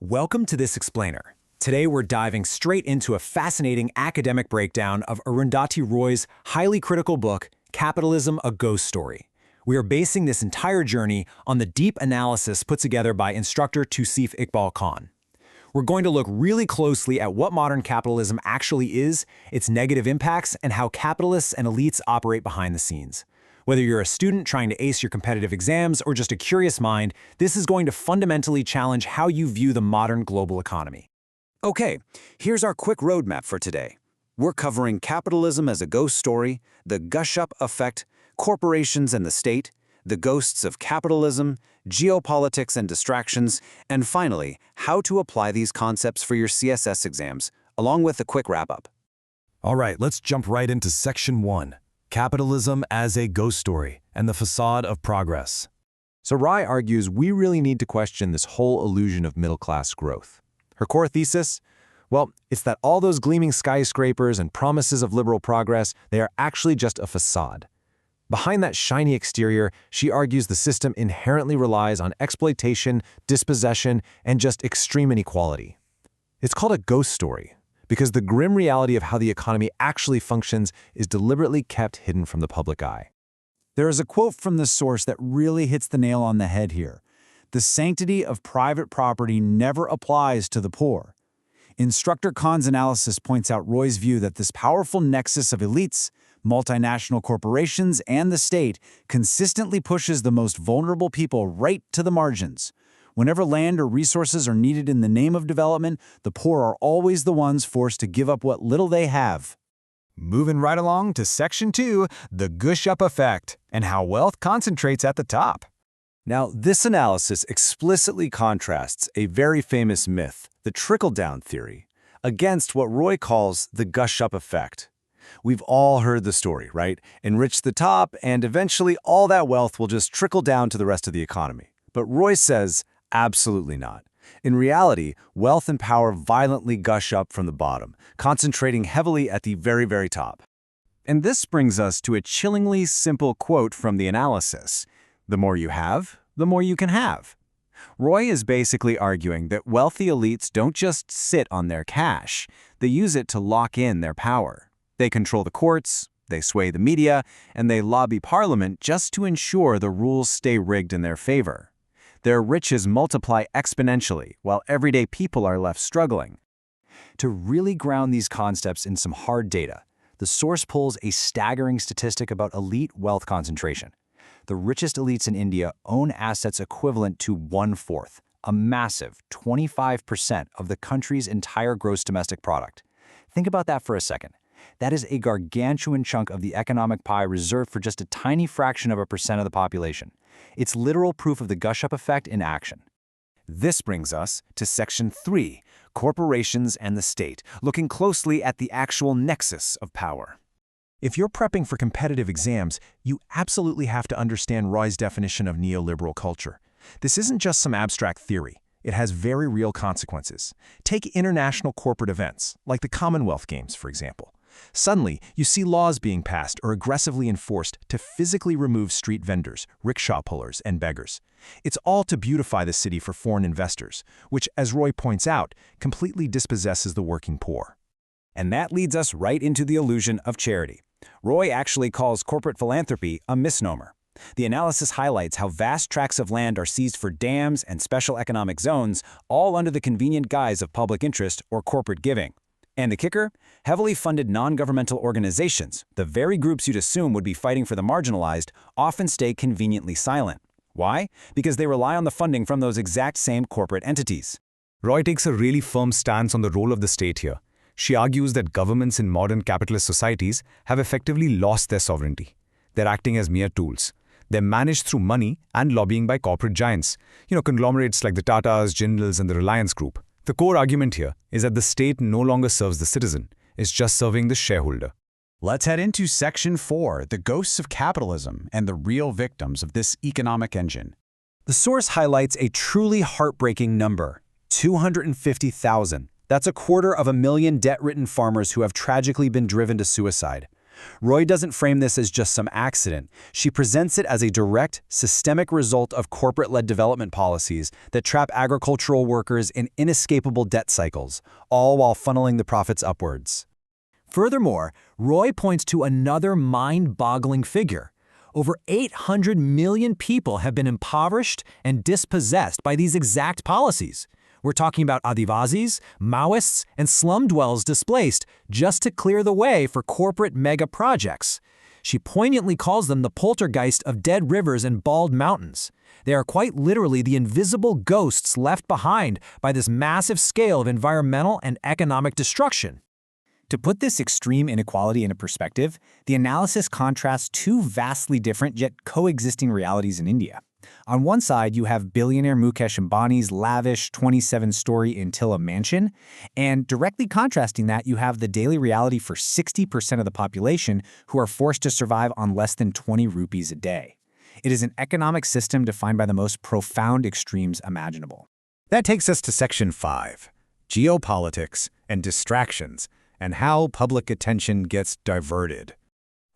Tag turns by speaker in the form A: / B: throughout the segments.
A: Welcome to this explainer. Today we're diving straight into a fascinating academic breakdown of Arundhati Roy's highly critical book, Capitalism, a Ghost Story. We are basing this entire journey on the deep analysis put together by instructor Tausif Iqbal Khan. We're going to look really closely at what modern capitalism actually is, its negative impacts, and how capitalists and elites operate behind the scenes. Whether you're a student trying to ace your competitive exams or just a curious mind, this is going to fundamentally challenge how you view the modern global economy.
B: Okay, here's our quick roadmap for today. We're covering capitalism as a ghost story, the gush-up effect, corporations and the state, the ghosts of capitalism, geopolitics and distractions, and finally, how to apply these concepts for your CSS exams, along with a quick wrap-up.
C: All right, let's jump right into Section 1. Capitalism as a Ghost Story and the Facade of Progress.
D: So Rai argues we really need to question this whole illusion of middle-class growth. Her core thesis? Well, it's that all those gleaming skyscrapers and promises of liberal progress, they are actually just a facade. Behind that shiny exterior, she argues the system inherently relies on exploitation, dispossession, and just extreme inequality. It's called a ghost story, because the grim reality of how the economy actually functions is deliberately kept hidden from the public eye.
E: There is a quote from the source that really hits the nail on the head here. The sanctity of private property never applies to the poor. Instructor Khan's analysis points out Roy's view that this powerful nexus of elites, multinational corporations, and the state consistently pushes the most vulnerable people right to the margins. Whenever land or resources are needed in the name of development, the poor are always the ones forced to give up what little they have.
C: Moving right along to Section 2, the gush-up effect, and how wealth concentrates at the top.
B: Now, this analysis explicitly contrasts a very famous myth, the trickle-down theory, against what Roy calls the gush-up effect. We've all heard the story, right? Enrich the top, and eventually all that wealth will just trickle down to the rest of the economy. But Roy says, absolutely not. In reality, wealth and power violently gush up from the bottom, concentrating heavily at the very, very top. And this brings us to a chillingly simple quote from the analysis. The more you have, the more you can have. Roy is basically arguing that wealthy elites don't just sit on their cash, they use it to lock in their power. They control the courts, they sway the media, and they lobby parliament just to ensure the rules stay rigged in their favor. Their riches multiply exponentially, while everyday people are left struggling. To really ground these concepts in some hard data, the source pulls a staggering statistic about elite wealth concentration. The richest elites in India own assets equivalent to 1/4, a massive 25% of the country's entire gross domestic product. Think about that for a second. That is a gargantuan chunk of the economic pie reserved for just a tiny fraction of a percent of the population. It's literal proof of the gush-up effect in action. This brings us to Section 3, Corporations and the State, looking closely at the actual nexus of power.
D: If you're prepping for competitive exams, you absolutely have to understand Roy's definition of neoliberal culture. This isn't just some abstract theory. It has very real consequences. Take international corporate events, like the Commonwealth Games, for example. Suddenly, you see laws being passed or aggressively enforced to physically remove street vendors, rickshaw pullers, and beggars. It's all to beautify the city for foreign investors, which, as Roy points out, completely dispossesses the working poor.
B: And that leads us right into the illusion of charity. Roy actually calls corporate philanthropy a misnomer. The analysis highlights how vast tracts of land are seized for dams and special economic zones, all under the convenient guise of public interest or corporate giving. And the kicker? Heavily funded non-governmental organizations, the very groups you'd assume would be fighting for the marginalized, often stay conveniently silent. Why? Because they rely on the funding from those exact same corporate entities.
F: Roy takes a really firm stance on the role of the state here. She argues that governments in modern capitalist societies have effectively lost their sovereignty. They're acting as mere tools. They're managed through money and lobbying by corporate giants, conglomerates like the Tatas, Jindals, and the Reliance Group. The core argument here is that the state no longer serves the citizen, it's just serving the shareholder.
E: Let's head into Section 4, the ghosts of capitalism and the real victims of this economic engine.
B: The source highlights a truly heartbreaking number, 250,000. That's 250,000 debt-ridden farmers who have tragically been driven to suicide. Roy doesn't frame this as just some accident. She presents it as a direct, systemic result of corporate-led development policies that trap agricultural workers in inescapable debt cycles, all while funneling the profits upwards.
A: Furthermore, Roy points to another mind-boggling figure. Over 800 million people have been impoverished and dispossessed by these exact policies. We're talking about Adivasis, Maoists, and slum dwellers displaced just to clear the way for corporate mega projects. She poignantly calls them the poltergeist of dead rivers and bald mountains. They are quite literally the invisible ghosts left behind by this massive scale of environmental and economic destruction.
E: To put this extreme inequality into perspective, the analysis contrasts two vastly different yet coexisting realities in India. On one side, you have billionaire Mukesh Ambani's lavish 27-story Intilla mansion, and directly contrasting that, you have the daily reality for 60% of the population who are forced to survive on less than 20 rupees a day. It is an economic system defined by the most profound extremes imaginable.
F: That takes us to Section 5, Geopolitics and Distractions, and how public attention gets diverted.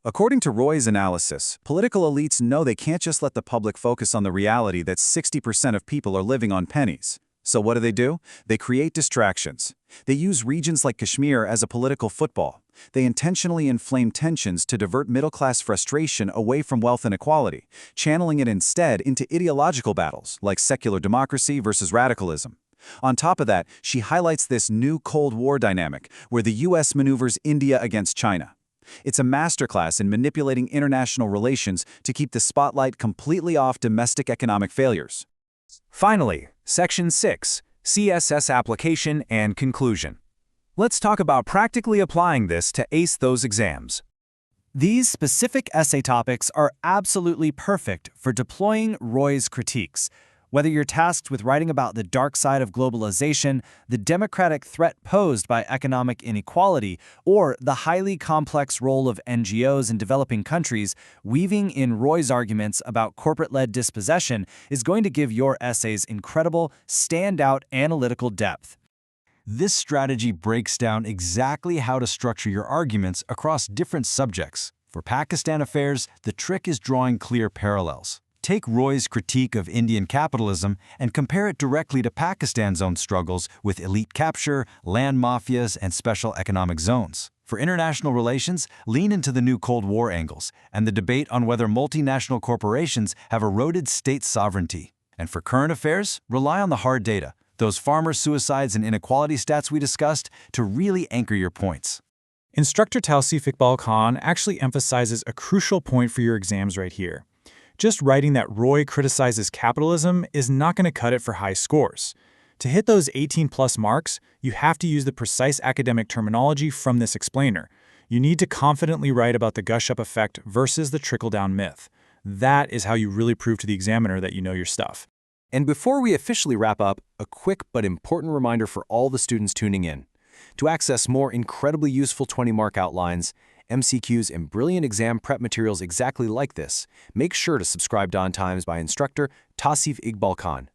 B: According to Roy's analysis, political elites know they can't just let the public focus on the reality that 60% of people are living on pennies. So what do? They create distractions. They use regions like Kashmir as a political football. They intentionally inflame tensions to divert middle-class frustration away from wealth inequality, channeling it instead into ideological battles like secular democracy versus radicalism. On top of that, she highlights this new Cold War dynamic where the US maneuvers India against China. It's a masterclass in manipulating international relations to keep the spotlight completely off domestic economic failures.
F: Finally, Section 6, CSS Application and Conclusion. Let's talk about practically applying this to ace those exams.
G: These specific essay topics are absolutely perfect for deploying Roy's critiques. Whether you're tasked with writing about the dark side of globalization, the democratic threat posed by economic inequality, or the highly complex role of NGOs in developing countries, weaving in Roy's arguments about corporate-led dispossession is going to give your essays incredible, standout analytical depth.
C: This strategy breaks down exactly how to structure your arguments across different subjects. For Pakistan affairs, the trick is drawing clear parallels. Take Roy's critique of Indian capitalism and compare it directly to Pakistan's own struggles with elite capture, land mafias, and special economic zones. For international relations, lean into the new Cold War angles and the debate on whether multinational corporations have eroded state sovereignty. And for current affairs, rely on the hard data, those farmer suicides and inequality stats we discussed, to really anchor your points.
D: Instructor Tausif Iqbal Khan actually emphasizes a crucial point for your exams right here. Just writing that Roy criticizes capitalism is not going to cut it for high scores. To hit those 18+ marks, you have to use the precise academic terminology from this explainer. You need to confidently write about the gush-up effect versus the trickle-down myth. That is how you really prove to the examiner that you know your stuff.
A: And before we officially wrap up, a quick but important reminder for all the students tuning in. To access more incredibly useful 20-mark outlines, MCQs, and brilliant exam prep materials exactly like this, make sure to subscribe to On Times by instructor Tausif Iqbal Khan.